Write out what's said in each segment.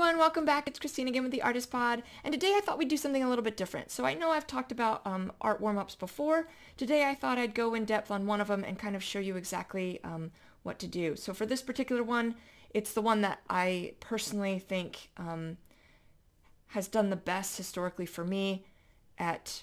everyone, welcome back. It's Christine again with the Artist Pod, and today I thought we'd do something a little bit different. So I know I've talked about art warm-ups before. Today I thought I'd go in depth on one of them and kind of show you exactly what to do. So for this particular one, it's the one that I personally think has done the best historically for me at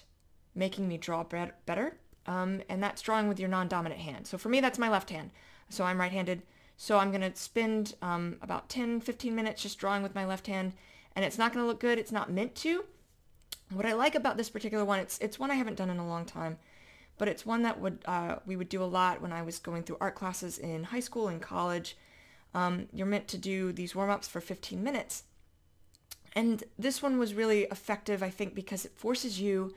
making me draw better, and that's drawing with your non-dominant hand. So for me, that's my left hand. So I'm right-handed. So I'm going to spend about 10-15 minutes just drawing with my left hand, and it's not going to look good. It's not meant to. What I like about this particular one, it's one I haven't done in a long time, but it's one that we would do a lot when I was going through art classes in high school and college. You're meant to do these warm-ups for 15 minutes. And this one was really effective, I think, because it forces you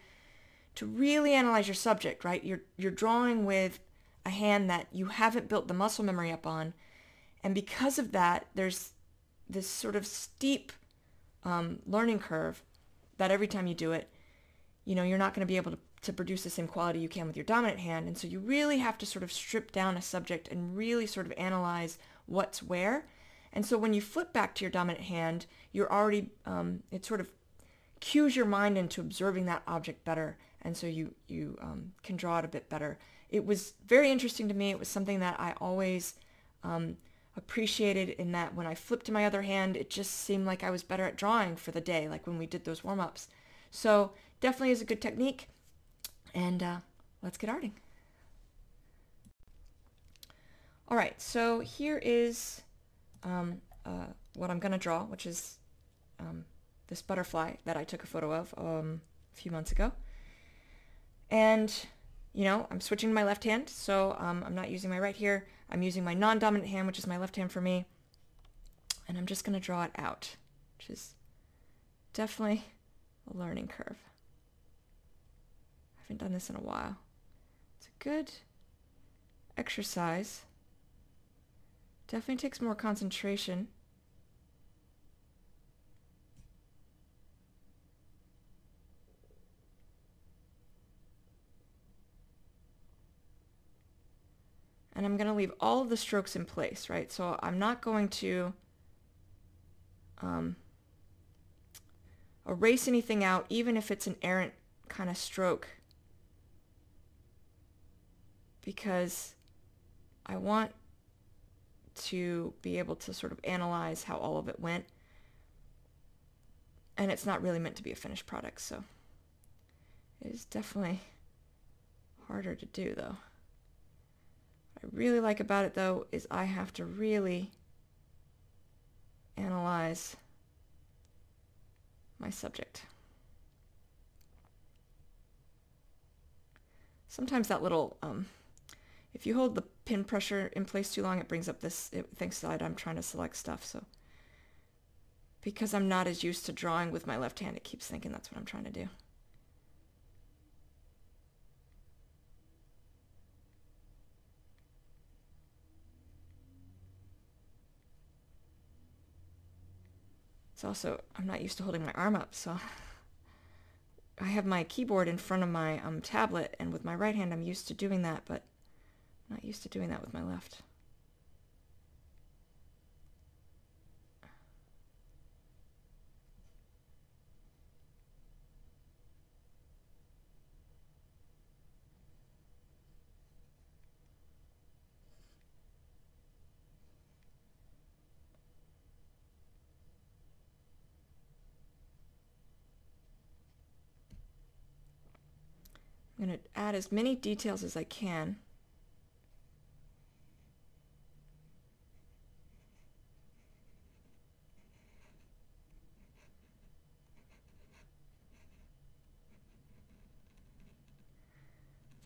to really analyze your subject, right? You're drawing with a hand that you haven't built the muscle memory up on. And because of that, there's this sort of steep learning curve that every time you do it, you're not going to be able to produce the same quality you can with your dominant hand. And so you really have to sort of strip down a subject and really sort of analyze what's where. And so when you flip back to your dominant hand, you're already, it sort of cues your mind into observing that object better. And so you can draw it a bit better. It was very interesting to me. It was something that I always appreciated, in that when I flipped to my other hand, it just seemed like I was better at drawing for the day, like when we did those warm-ups. So definitely is a good technique, and let's get arting. All right, so here is what I'm going to draw, which is this butterfly that I took a photo of a few months ago. And I'm switching to my left hand, so I'm not using my right here. I'm using my non-dominant hand, which is my left hand for me. And I'm just going to draw it out, which is definitely a learning curve. I haven't done this in a while. It's a good exercise. Definitely takes more concentration. And I'm going to leave all of the strokes in place, right? So I'm not going to erase anything out, even if it's an errant kind of stroke, because I want to be able to sort of analyze how all of it went. And it's not really meant to be a finished product, so it is definitely harder to do, though. What I really like about it, though, is I have to really analyze my subject. Sometimes that little, if you hold the pin pressure in place too long, it brings up this, it thinks that I'm trying to select stuff. So because I'm not as used to drawing with my left hand, it keeps thinking that's what I'm trying to do. It's also, I'm not used to holding my arm up, so I have my keyboard in front of my tablet, and with my right hand I'm used to doing that, but I'm not used to doing that with my left. I'm going to add as many details as I can.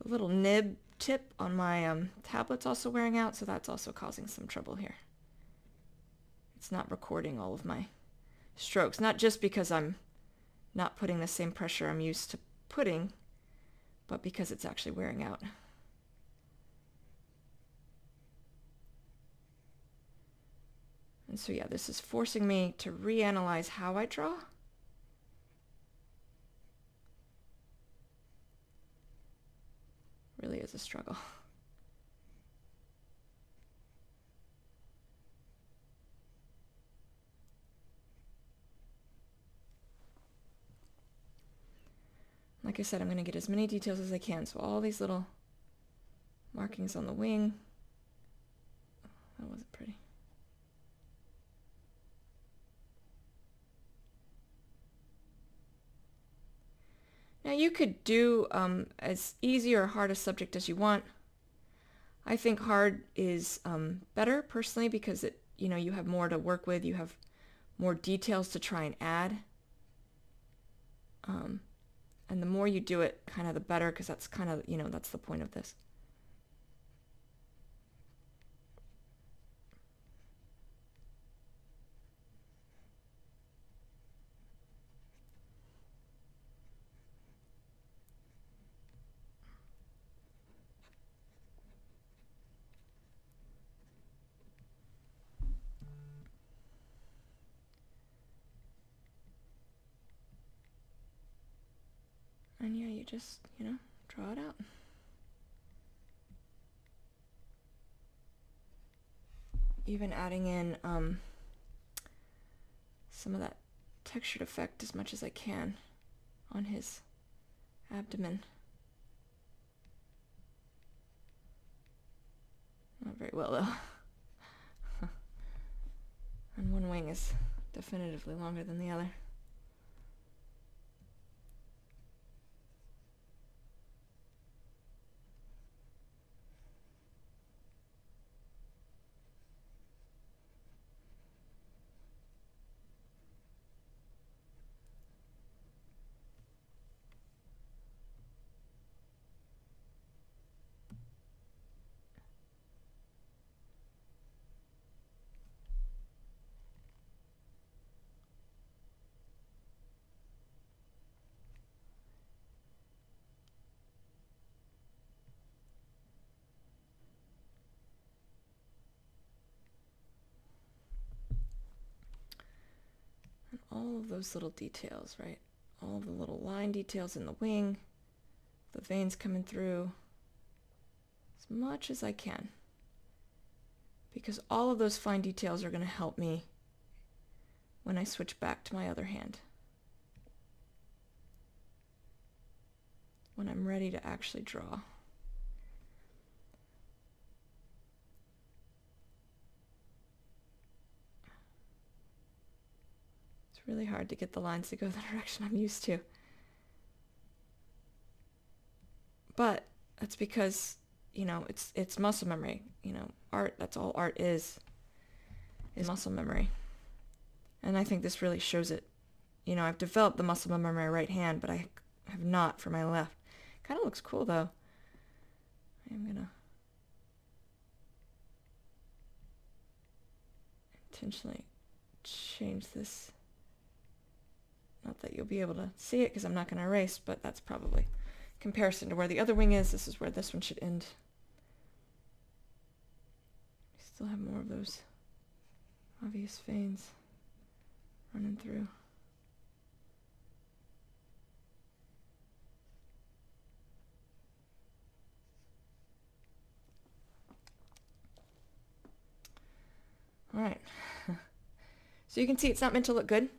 The little nib tip on my tablet's also wearing out, so that's also causing some trouble here. It's not recording all of my strokes, not just because I'm not putting the same pressure I'm used to putting, but because it's actually wearing out. And so yeah, this is forcing me to reanalyze how I draw. Really is a struggle. Like I said, I'm going to get as many details as I can. So all these little markings on the wing. That wasn't pretty. Now you could do as easy or hard a subject as you want. I think hard is better personally because you have more to work with. You have more details to try and add. And the more you do it, kind of the better, because that's kind of, that's the point of this. And yeah, you just, draw it out. Even adding in some of that textured effect as much as I can on his abdomen. Not very well though. And one wing is definitively longer than the other. All of those little details, right? All of the little line details in the wing, the veins coming through, as much as I can. Because all of those fine details are going to help me when I switch back to my other hand. When I'm ready to actually draw. Really hard to get the lines to go the direction I'm used to. But that's because, it's muscle memory. Art, that's all art is muscle memory. And I think this really shows it. I've developed the muscle memory in my right hand, but I have not for my left. Kind of looks cool though. I'm gonna intentionally change this. Not that you'll be able to see it because I'm not going to erase, but that's probably comparison to where the other wing is. This is where this one should end. We still have more of those obvious veins running through. All right. So you can see it's not meant to look good.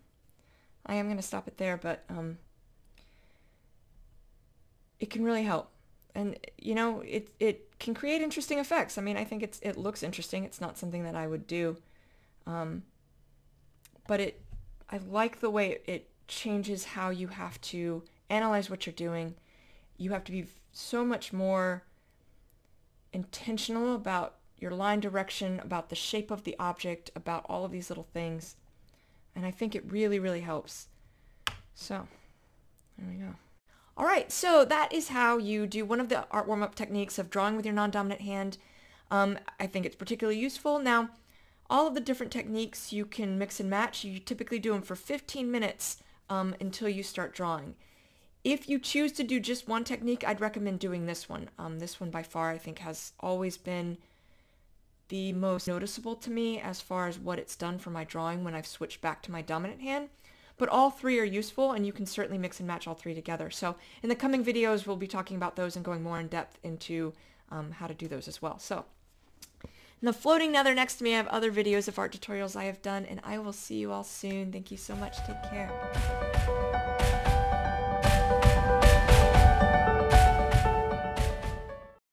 I am going to stop it there, but it can really help. And, it can create interesting effects. I mean, I think it looks interesting. It's not something that I would do. But I like the way it changes how you have to analyze what you're doing. You have to be so much more intentional about your line direction, about the shape of the object, about all of these little things. And I think it really, really helps. So, there we go. All right, so that is how you do one of the art warm-up techniques of drawing with your non-dominant hand. I think it's particularly useful. Now, all of the different techniques you can mix and match. You typically do them for 15 minutes until you start drawing. If you choose to do just one technique, I'd recommend doing this one. This one by far I think has always been the most noticeable to me as far as what it's done for my drawing when I've switched back to my dominant hand. But all three are useful, and you can certainly mix and match all three together. So in the coming videos, we'll be talking about those and going more in depth into how to do those as well. So in the floating nether next to me, I have other videos of art tutorials I have done, and I will see you all soon. Thank you so much. Take care.